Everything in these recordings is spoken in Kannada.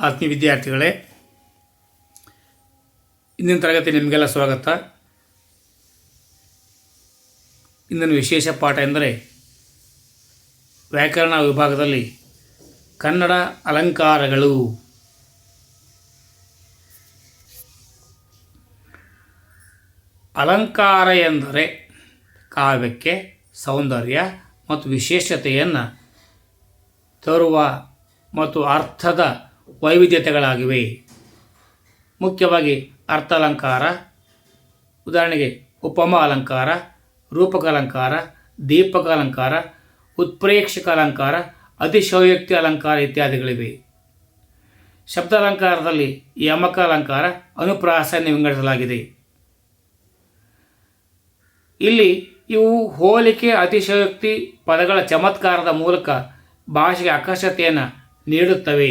ಆತ್ಮೀಯ ವಿದ್ಯಾರ್ಥಿಗಳೇ, ಇಂದಿನ ತರಗತಿ ನಿಮಗೆಲ್ಲ ಸ್ವಾಗತ. ಇಂದಿನ ವಿಶೇಷ ಪಾಠ ಎಂದರೆ ವ್ಯಾಕರಣ ವಿಭಾಗದಲ್ಲಿ ಕನ್ನಡ ಅಲಂಕಾರಗಳು. ಅಲಂಕಾರ ಎಂದರೆ ಕಾವ್ಯಕ್ಕೆ ಸೌಂದರ್ಯ ಮತ್ತು ವಿಶೇಷತೆಯನ್ನು ತರುವ ಮತ್ತು ಅರ್ಥದ ವೈವಿಧ್ಯತೆಗಳಾಗಿವೆ. ಮುಖ್ಯವಾಗಿ ಅರ್ಥ ಅಲಂಕಾರ, ಉದಾಹರಣೆಗೆ ಉಪಮ ಅಲಂಕಾರ, ರೂಪಕ ಅಲಂಕಾರ, ದೀಪಕ ಅಲಂಕಾರ, ಉತ್ಪ್ರೇಕ್ಷಕ ಅಲಂಕಾರ, ಅತಿಶಯೋಕ್ತಿ ಅಲಂಕಾರ ಇತ್ಯಾದಿಗಳಿವೆ. ಶಬ್ದ ಅಲಂಕಾರದಲ್ಲಿ ಯಮಕ ಅಲಂಕಾರ, ಅನುಪ್ರಾಸನ್ನು ವಿಂಗಡಿಸಲಾಗಿದೆ. ಇಲ್ಲಿ ಇವು ಹೋಲಿಕೆ, ಅತಿಶಯೋಕ್ತಿ ಪದಗಳ ಚಮತ್ಕಾರದ ಮೂಲಕ ಭಾಷೆಗೆ ಆಕರ್ಷತೆಯನ್ನು ನೀಡುತ್ತವೆ.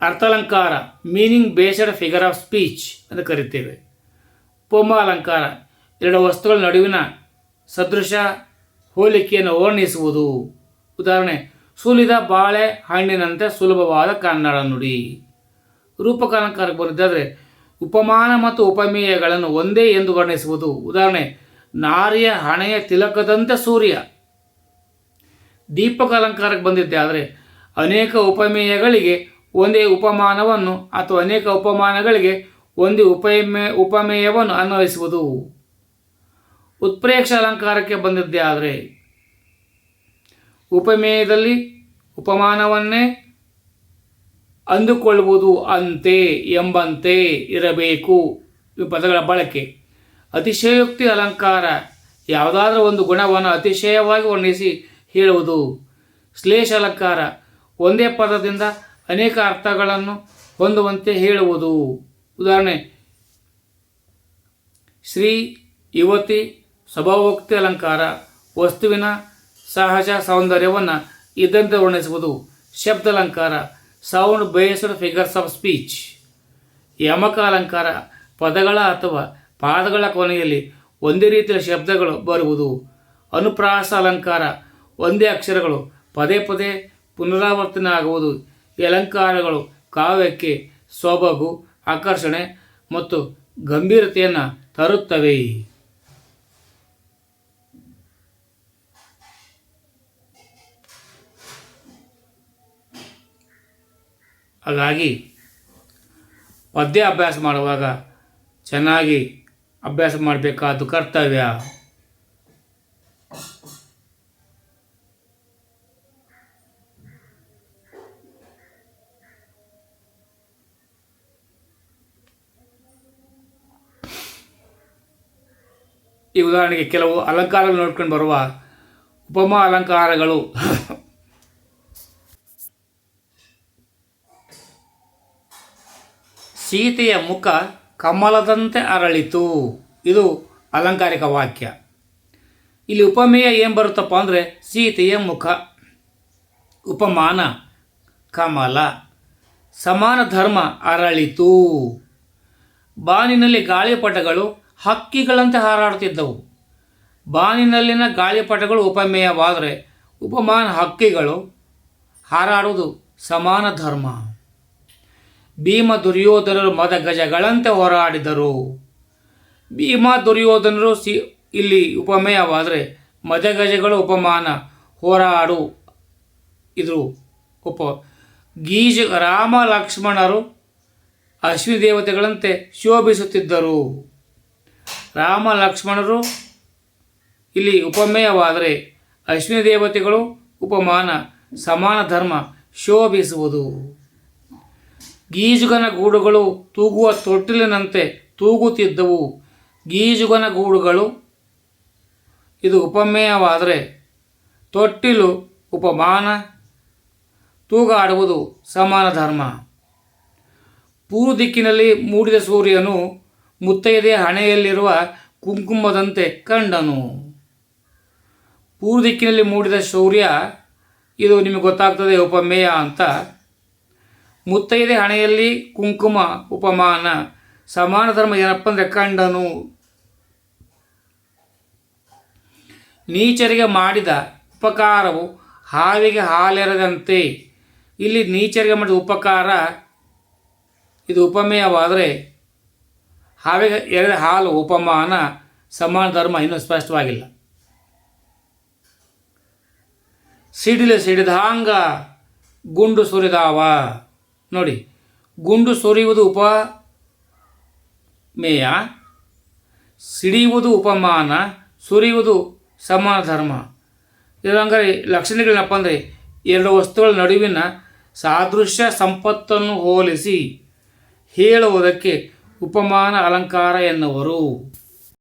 ಅರ್ಥಾಲಂಕಾರ meaning based figure of speech ಅಂತ ಕರಿತೇವೆ. ಉಪಮ ಅಲಂಕಾರ ಎರಡು ವಸ್ತುಗಳ ನಡುವಿನ ಸದೃಶ ಹೋಲಿಕೆಯನ್ನು ವರ್ಣಿಸುವುದು. ಉದಾಹರಣೆ, ಸುಲಿದ ಬಾಳೆ ಹಣ್ಣಿನಂತೆ ಸುಲಭವಾದ ಕನ್ನಡ ನುಡಿ. ರೂಪಕ ಅಲಂಕಾರಕ್ಕೆ ಬಂದಿದ್ದಾದರೆ ಉಪಮಾನ ಮತ್ತು ಉಪಮೇಯಗಳನ್ನು ಒಂದೇ ಎಂದು ವರ್ಣಿಸುವುದು. ಉದಾಹರಣೆ, ನಾರಿಯ ಹಣೆಯ ತಿಲಕದಂತೆ ಸೂರ್ಯ. ದೀಪಕ ಅಲಂಕಾರಕ್ಕೆ ಬಂದಿದ್ದೆ ಆದರೆ ಅನೇಕ ಉಪಮೇಯಗಳಿಗೆ ಒಂದೇ ಉಪಮಾನವನ್ನು ಅಥವಾ ಅನೇಕ ಉಪಮಾನಗಳಿಗೆ ಒಂದೇ ಉಪಮೇಯವನ್ನು ಅನ್ವಯಿಸುವುದು. ಉತ್ಪ್ರೇಕ್ಷ ಅಲಂಕಾರಕ್ಕೆ ಬಂದಿದ್ದೆ ಆದರೆ ಉಪಮೇಯದಲ್ಲಿ ಉಪಮಾನವನ್ನೇ ಅಂದುಕೊಳ್ಳುವುದು. ಅಂತೆ, ಎಂಬಂತೆ, ಇರಬೇಕು ಈ ಪದಗಳ ಬಳಕೆ. ಅತಿಶಯೋಕ್ತಿ ಅಲಂಕಾರ ಯಾವುದಾದ್ರೂ ಒಂದು ಗುಣವನ್ನು ಅತಿಶಯವಾಗಿ ವರ್ಣಿಸಿ ಹೇಳುವುದು. ಶ್ಲೇಷ ಅಲಂಕಾರ ಒಂದೇ ಪದದಿಂದ ಅನೇಕ ಅರ್ಥಗಳನ್ನು ಹೊಂದುವಂತೆ ಹೇಳುವುದು. ಉದಾಹರಣೆ, ಶ್ರೀ, ಯುವತಿ, ಸ್ವಭಾವೋಕ್ತಿ ಅಲಂಕಾರ ವಸ್ತುವಿನ ಸಹಜ ಸೌಂದರ್ಯವನ್ನು ಇದ್ದಂತೆ ವರ್ಣಿಸುವುದು. ಶಬ್ದ ಅಲಂಕಾರ sound based figures of speech. ಯಮಕ ಅಲಂಕಾರ ಪದಗಳ ಅಥವಾ ಪಾದಗಳ ಕೊನೆಯಲ್ಲಿ ಒಂದೇ ರೀತಿಯ ಶಬ್ದಗಳು ಬರುವುದು. ಅನುಪ್ರಾಸ ಅಲಂಕಾರ ಒಂದೇ ಅಕ್ಷರಗಳು ಪದೇ ಪದೇ ಪುನರಾವರ್ತನೆ ಆಗುವುದು. ಈ ಅಲಂಕಾರಗಳು ಕಾವ್ಯಕ್ಕೆ ಸೊಬಗು, ಆಕರ್ಷಣೆ ಮತ್ತು ಗಂಭೀರತೆಯನ್ನು ತರುತ್ತವೆ. ಹಾಗಾಗಿ ಪದ್ಯ ಅಭ್ಯಾಸ ಮಾಡುವಾಗ ಚೆನ್ನಾಗಿ ಅಭ್ಯಾಸ ಮಾಡಬೇಕಾದ್ದು ಕರ್ತವ್ಯ. ಈ ಉದಾಹರಣೆಗೆ ಕೆಲವು ಅಲಂಕಾರಗಳು ನೋಡ್ಕೊಂಡು ಬರುವ ಉಪಮಾ ಅಲಂಕಾರಗಳು. ಸೀತೆಯ ಮುಖ ಕಮಲದಂತೆ ಅರಳಿತು. ಇದು ಅಲಂಕಾರಿಕ ವಾಕ್ಯ. ಇಲ್ಲಿ ಉಪಮೇಯ ಏನು ಬರುತ್ತಪ್ಪ ಅಂದರೆ ಸೀತೆಯ ಮುಖ, ಉಪಮಾನ ಕಮಲ, ಸಮಾನ ಧರ್ಮ ಅರಳಿತು. ಬಾನಿನಲ್ಲಿ ಗಾಳಿಪಟಗಳು ಹಕ್ಕಿಗಳಂತೆ ಹಾರಾಡುತ್ತಿದ್ದವು. ಬಾನಿನಲ್ಲಿನ ಗಾಳಿಪಟಗಳು ಉಪಮೇಯವಾದರೆ ಉಪಮಾನ ಹಕ್ಕಿಗಳು ಹಾರಾಡುವುದು ಸಮಾನ ಧರ್ಮ. ಭೀಮ ದುರ್ಯೋಧನರು ಮದ ಗಜಗಳಂತೆ ಹೋರಾಡಿದರು. ಭೀಮ ದುರ್ಯೋಧನರು ಇಲ್ಲಿ ಉಪಮೇಯವಾದರೆ ಮದಗಜಗಳು ಉಪಮಾನ, ಹೋರಾಡು ಇದು ಗೀಜ. ರಾಮ ಲಕ್ಷ್ಮಣರು ಅಶ್ವಿನಿ ದೇವತೆಗಳಂತೆ ಶೋಭಿಸುತ್ತಿದ್ದರು. ರಾಮ ಲಕ್ಷ್ಮಣರು ಇಲ್ಲಿ ಉಪಮೇಯವಾದರೆ ಅಶ್ವಿನಿ ದೇವತೆಗಳು ಉಪಮಾನ, ಸಮಾನ ಧರ್ಮ, ಶೋಭಿಸುವುದು. ಗೀಜುಗನ ಗೂಡುಗಳು ತೂಗುವ ತೊಟ್ಟಿಲಿನಂತೆ ತೂಗುತ್ತಿದ್ದವು. ಗೀಜುಗನ ಗೂಡುಗಳು ಇದು ಉಪಮೇಯವಾದರೆ ತೊಟ್ಟಿಲು ಉಪಮಾನ, ತೂಗಾಡುವುದು ಸಮಾನ ಧರ್ಮ. ಪೂರ್ವ ದಿಕ್ಕಿನಲ್ಲಿ ಮೂಡಿದ ಸೂರ್ಯನು ಮುತ್ತೈದೆಯ ಹಣೆಯಲ್ಲಿರುವ ಕುಂಕುಮದಂತೆ ಕಂಡನು. ಪೂರ್ವ ದಿಕ್ಕಿನಲ್ಲಿ ಮೂಡಿದ ಸೂರ್ಯ ಇದು ನಿಮಗೆ ಗೊತ್ತಾಗ್ತದೆ ಉಪಮೇಯ ಅಂತ. ಮುತ್ತೈದೆ ಹಣೆಯಲ್ಲಿ ಕುಂಕುಮ ಉಪಮಾನ, ಸಮಾನ ಧರ್ಮ ಏನಪ್ಪ ಅಂದರೆ ಕಂಡನು. ನೀಚರಿಗೆ ಮಾಡಿದ ಉಪಕಾರವು ಹಾವಿಗೆ ಹಾಲೆರದಂತೆ. ಇಲ್ಲಿ ನೀಚರಿಗೆ ಮಾಡಿದ ಉಪಕಾರ ಇದು ಉಪಮೇಯವಾದರೆ ಹಾವಿಗೆ ಎರೆದ ಹಾಲು ಉಪಮಾನ ಸಮಾನ ಧರ್ಮ ಇನ್ನೂ ಸ್ಪಷ್ಟವಾಗಿಲ್ಲ. ಸಿಡಿಲು ಸಿಡಿದಾಂಗ ಗುಂಡು ಸುರಿದಾವ. ನೋಡಿ, ಗುಂಡು ಸುರಿಯುವುದು ಉಪಮೇಯ, ಸಿಡಿಯುವುದು ಉಪಮಾನ, ಸುರಿಯುವುದು ಸಮಾನ ಧರ್ಮ. ಇದಂದರೆ ಲಕ್ಷಣಗಳೇನಪ್ಪ ಅಂದರೆ ಎರಡು ವಸ್ತುಗಳ ನಡುವಿನ ಸಾದೃಶ್ಯ ಸಂಪತ್ತನ್ನು ಹೋಲಿಸಿ ಹೇಳುವುದಕ್ಕೆ ಉಪಮಾನ ಅಲಂಕಾರ ಎನ್ನುವರು.